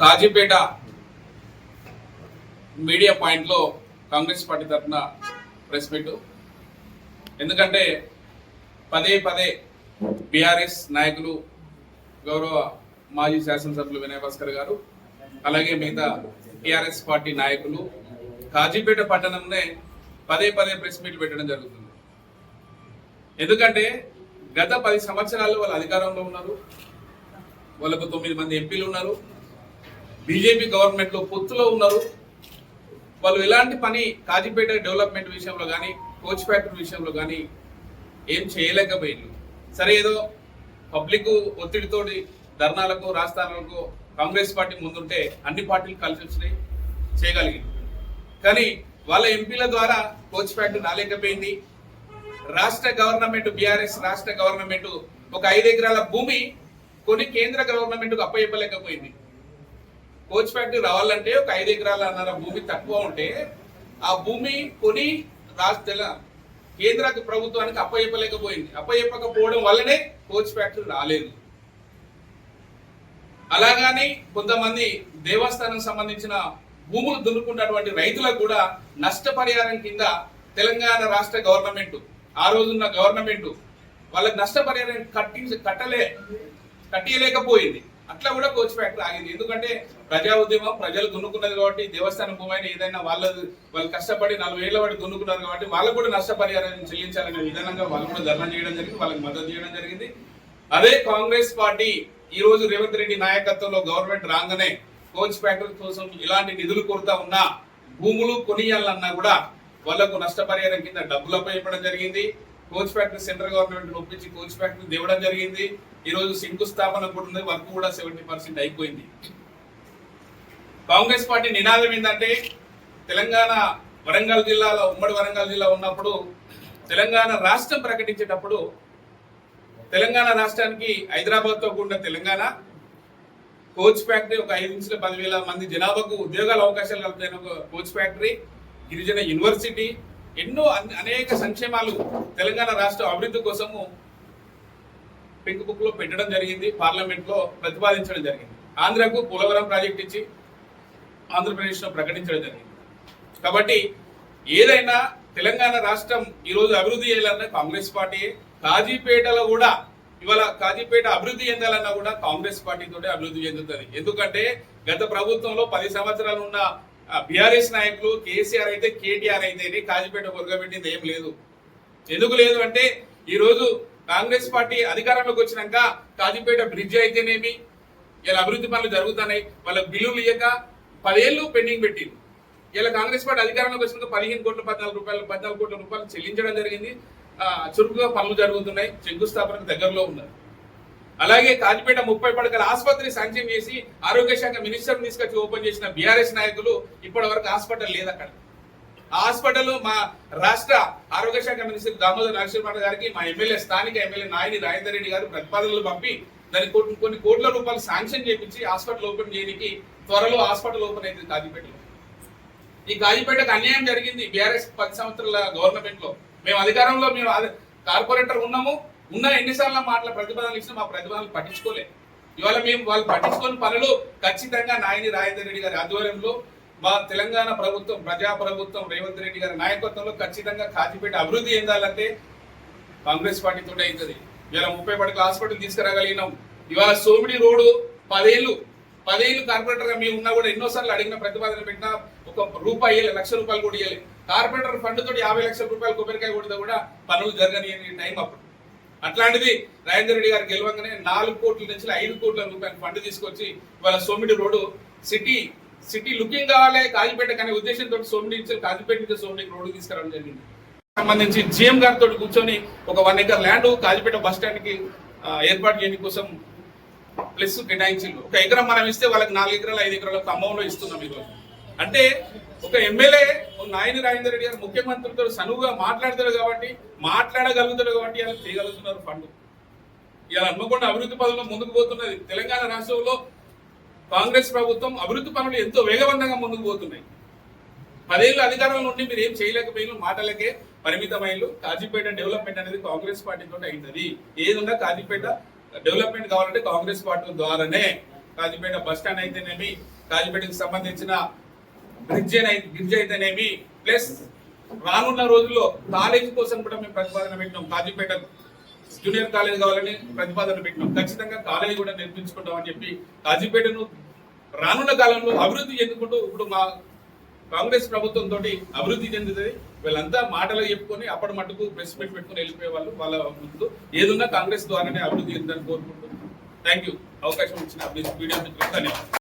Kazipet media పాయింట్లో Congress party తరఫున press meet. ఎందుకంటే పదే పదే బీఆర్ఎస్ నాయకులు, గౌరవ మాజీ శాసనసభ్యులు వినయ్ భాస్కర్ గారు, అలాగే మిగతా టీఆర్ఎస్ పార్టీ నాయకులు కాజీపేట పట్టణంనే పదే పదే ప్రెస్ మీట్లు పెట్టడం జరుగుతుంది. ఎందుకంటే గత 10 సంవత్సరాలు వాళ్ళు అధికారంలో ఉన్నారు, వాళ్ళకు 9 మంది ఎంపీలు ఉన్నారు, బీజేపీ గవర్నమెంట్ లో పొత్తులో ఉన్నారు. వాళ్ళు ఎలాంటి పని కాజీపేట డెవలప్మెంట్ విషయంలో కానీ, కోచ్ ఫ్యాక్టరీ విషయంలో కానీ ఏం చేయలేకపోయింది. సరే, ఏదో పబ్లిక్ ఒత్తిడితోటి ధర్నాలకు, రాస్తానాలకు కాంగ్రెస్ పార్టీ ముందుంటే అన్ని పార్టీలు కలిసి వచ్చినాయి, చేయగలిగింది. కానీ వాళ్ళ ఎంపీల ద్వారా కోచ్ ఫ్యాక్టరీ రాలేకపోయింది. రాష్ట్ర గవర్నమెంట్, బీఆర్ఎస్ రాష్ట్ర గవర్నమెంట్ ఒక 5 ఎకరాల భూమి కొని కేంద్ర గవర్నమెంట్ కు అప్పచెప్పలేకపోయింది. కోచ్ ఫ్యాక్టరీ రావాలంటే ఒక 5 ఎకరాల భూమి తక్కువ ఉంటే ఆ భూమి కొని రాష్ట్ర కేంద్ర ప్రభుత్వానికి అప్పచెప్పలేకపోయింది. అప్పచెప్పకపోవడం వల్లనే కోచ్ ఫ్యాక్టరీ రాలేదు. అలాగని కొంతమంది దేవస్థానం సంబంధించిన భూములు దున్నుకున్నటువంటి రైతులకు కూడా నష్టపరిహారం కింద తెలంగాణ రాష్ట్ర గవర్నమెంట్, ఆ రోజున్న గవర్నమెంట్ వాళ్ళకి నష్టపరిహారం కట్టియలేకపోయింది. అట్లా కూడా కోచ్ ఫ్యాక్టరీ ఆగింది. ఎందుకంటే ప్రజా ఉద్యమం, ప్రజలు దున్నుకున్నది కాబట్టి, దేవస్థానం భూమి అయినా ఏదైనా వాళ్ళు కష్టపడి 40 ఏళ్ల వాటి దున్నుకున్నారు కాబట్టి వాళ్ళకు కూడా నష్టపరిహారం చెల్లించాలనే విధానంగా వాళ్ళు కూడా ధర్నా చేయడం జరిగింది, వాళ్ళకి మద్దతు చేయడం జరిగింది. అదే కాంగ్రెస్ పార్టీ ఈ రోజు రేవంత్ రెడ్డి నాయకత్వంలో గవర్నమెంట్ రాగానే కోచ్ ఫ్యాక్టరీ కోసం ఇలాంటి నిధులు కొరత ఉన్నా, భూములు కొనియాలన్నా కూడా వాళ్లకు నష్టపరిహారం కింద డబ్బులు అప్పచెప్పడం జరిగింది. కోచ్ ఫ్యాక్టరీ సెంట్రల్ గవర్నమెంట్ ఒప్పించి కోచ్ ఫ్యాక్టరీ తేవడం జరిగింది. ఈ రోజు శంకుస్థాపన కూడా ఉంది, వర్క్ కూడా 70% అయిపోయింది. కాంగ్రెస్ పార్టీ నినాదం ఏంటంటే, తెలంగాణ వరంగల్ జిల్లాలో, ఉమ్మడి వరంగల్ జిల్లా ఉన్నప్పుడు తెలంగాణ రాష్ట్రం ప్రకటించేటప్పుడు తెలంగాణ రాష్ట్రానికి హైదరాబాద్ తో కూడిన తెలంగాణ, కోచ్ ఫ్యాక్టరీ, ఒక 5 నుంచి 10,000 మంది జనాభాకు ఉద్యోగాల అవకాశాలు కలుగుతాయి కోచ్ ఫ్యాక్టరీ, గిరిజన యూనివర్సిటీ, ఎన్నో అనేక సంక్షేమాలు తెలంగాణ రాష్ట్ర అభివృద్ధి కోసము పింక్ బుక్ లో పెట్టడం జరిగింది, పార్లమెంట్ లో ప్రతిపాదించడం జరిగింది. ఆంధ్రకు పోలవరం ప్రాజెక్ట్ ఇచ్చి ఆంధ్రప్రదేశ్ లో ప్రకటించడం జరిగింది. కాబట్టి ఏదైనా తెలంగాణ రాష్ట్రం ఈ రోజు అభివృద్ధి చేయాలన్నా కాంగ్రెస్ పార్టీ. కాజీపేటలో కూడా ఇవాళ కాజీపేట అభివృద్ధి చెందాలన్నా కూడా కాంగ్రెస్ పార్టీతోటే అభివృద్ధి చెందుతుంది. ఎందుకంటే గత ప్రభుత్వంలో 10 సంవత్సరాలు ఉన్న బీఆర్ఎస్ నాయకులు, కేసీఆర్ అయితే కేటీఆర్ అయితే కాజీపేట కొరగబెట్టింది ఏం లేదు. ఎందుకు లేదు అంటే, ఈ రోజు కాంగ్రెస్ పార్టీ అధికారంలోకి వచ్చినాక కాజీపేట బ్రిడ్జ్ అయితేనేమి, ఇలా అభివృద్ధి పనులు జరుగుతున్నాయి. వాళ్ళకి బిల్లులు ఇయ్యక 10 ఏళ్ళు పెండింగ్ పెట్టింది. ఇలా కాంగ్రెస్ పార్టీ అధికారంలోకి వచ్చినాక 15 కోట్ల 14 కోట్ల రూపాయలు చెల్లించడం జరిగింది. చురుకుగా పనులు జరుగుతున్నాయి, శంకుస్థాపనకు దగ్గరలో ఉన్నారు. అలాగే కాజీపేట 30 పడకల ఆసుపత్రి శాంక్షన్ చేసి ఆరోగ్య శాఖ మినిస్టర్ తీసుకొచ్చి ఓపెన్ చేసిన బీఆర్ఎస్ నాయకులు ఇప్పటి వరకు హాస్పిటల్ లేదు అక్కడ. ఆ హాస్పిటల్ మా రాష్ట్ర ఆరోగ్య శాఖ మినిస్టర్ దామోదర్ నరసింహరావు గారికి, మా ఎమ్మెల్యే, స్థానిక ఎమ్మెల్యే నాయని రాజేందర్ రెడ్డి గారు ప్రతిపాదనలు పంపి దానికి కొన్ని కోట్ల రూపాయలు శాంక్షన్ చేయించి హాస్పిటల్ ఓపెన్ చేయడానికి త్వరలో హాస్పిటల్ ఓపెన్ అవుతుంది కాజీపేటలో. ఈ కాజీపేటకు అన్యాయం జరిగింది బీఆర్ఎస్ 10 సంవత్సరాల గవర్నమెంట్ లో. మేము అధికారంలో, మేము కార్పొరేటర్ ఉన్నాము, ఎన్నిసార్లు ప్రతిపాదనలు ఇచ్చినా మా ప్రతిపాదనలు పట్టించుకోలేదు. ఇవాళ మేము వాళ్ళు పట్టించుకుని పనులు ఖచ్చితంగా నాయని రాజేందర్ రెడ్డి గారి ఆధ్వర్యంలో, మా తెలంగాణ ప్రభుత్వం, ప్రజా ప్రభుత్వం, రేవంత్ రెడ్డి గారి నాయకత్వంలో ఖచ్చితంగా కాజీపేట అభివృద్ధి చెందాలంటే కాంగ్రెస్ పార్టీతో అవుతుంది. ఇవాళ 30 పడకల హాస్పిటల్ తీసుకురాగలిగినాం. ఇవాళ సోమిడి రోడ్డు 10 ఏళ్ళు కార్పొరేటర్ గా మేము ఉన్నా కూడా ఎన్నోసార్లు అడిగిన, ప్రతిపాదన పెట్టినా ₹1 ఇవ్వలేదు, ₹1,00,000 కూడా ఇవ్వలేదు. కార్పొరేటర్ ఫండ్ తోటి 50 లక్షల రూపాయలు కొబ్బరికాయ కొడితే కూడా పనులు జరగని టైం అప్పుడు. అట్లాంటిది రాజేందర్ రెడ్డి గారు గెలవంగానే 4 కోట్ల నుంచి 5 కోట్ల రూపాయల ఫండ్ తీసుకొచ్చి ఇవాళ సోమిడి రోడ్డు సిటీ లుకింగ్ కావాలి కాజీపేట అనే ఉద్దేశంతో సోమిడి నుంచి, కాజీపేట నుంచి సోమిడికి రోడ్డు తీసుకురావడం జరిగింది. సంబంధించి జీఎం గారితో కూర్చొని ఒక 1 acre land Kazipet bus stand కి ఏర్పాటు చేయడం కోసం ప్లస్ కేటాయించింది. 1 ఎకరం మనం ఇస్తే వాళ్ళకి 4 ఎకరాలు 5 ఎకరాల ఖమ్మంలో ఇస్తున్నాం ఈరోజు. అంటే ఒక ఎమ్మెల్యే నాయని రాజేందర్ రెడ్డి గారు ముఖ్యమంత్రితో సనువుగా మాట్లాడగలుగుతారు కాబట్టి ఇలా చేయగలుగుతున్నారు ఫండ్. ఇలా హన్మకొండ అభివృద్ధి పనులు ముందుకు పోతున్నది. తెలంగాణ రాష్ట్రంలో కాంగ్రెస్ ప్రభుత్వం అభివృద్ధి పనులు ఎంతో వేగవంతంగా ముందుకు పోతున్నాయి. 10 ఏళ్ళు అధికారంలో నుండి మీరు ఏం చేయలేకపోయిన, మాటలకే పరిమితమైనలు. కాజీపేట డెవలప్మెంట్ అనేది కాంగ్రెస్ పార్టీతో అవుతుంది. ఏదున్నా కాజీపేట డెవలప్మెంట్ కావాలంటే కాంగ్రెస్ పార్టీ ద్వారానే. కాజీపేట బస్ స్టాండ్ అయితేనేమి, కాజీపేటకు సంబంధించిన బ్రిడ్జ్ అయితేనేమి, ప్లస్ రానున్న రోజుల్లో కాలేజీ కోసం కూడా మేము ప్రతిపాదన పెట్టినాం. కాజీపేట జూనియర్ కాలేజ్ కావాలని ప్రతిపాదన పెట్టినాం. ఖచ్చితంగా కాలేజీ కూడా నిర్మించుకుంటాం అని చెప్పి కాజీపేటను రానున్న కాలంలో అభివృద్ధి చెందుకుంటూ ఇప్పుడు మా కాంగ్రెస్ ప్రభుత్వంతో అభివృద్ధి చెందుతుంది. వీళ్ళంతా మాటలు చెప్పుకొని అప్పటి మటుకు ప్రెస్ మీట్ పెట్టుకుని వెళ్ళిపోయే వాళ్ళు. వాళ్ళ ముందు ఏదున్నా కాంగ్రెస్ ద్వారానే అభివృద్ధి చెందని కోరుకుంటూ థ్యాంక్ యూ. అవకాశం ఇచ్చిన వీడియో మిత్రులకు ధన్యవాదాలు.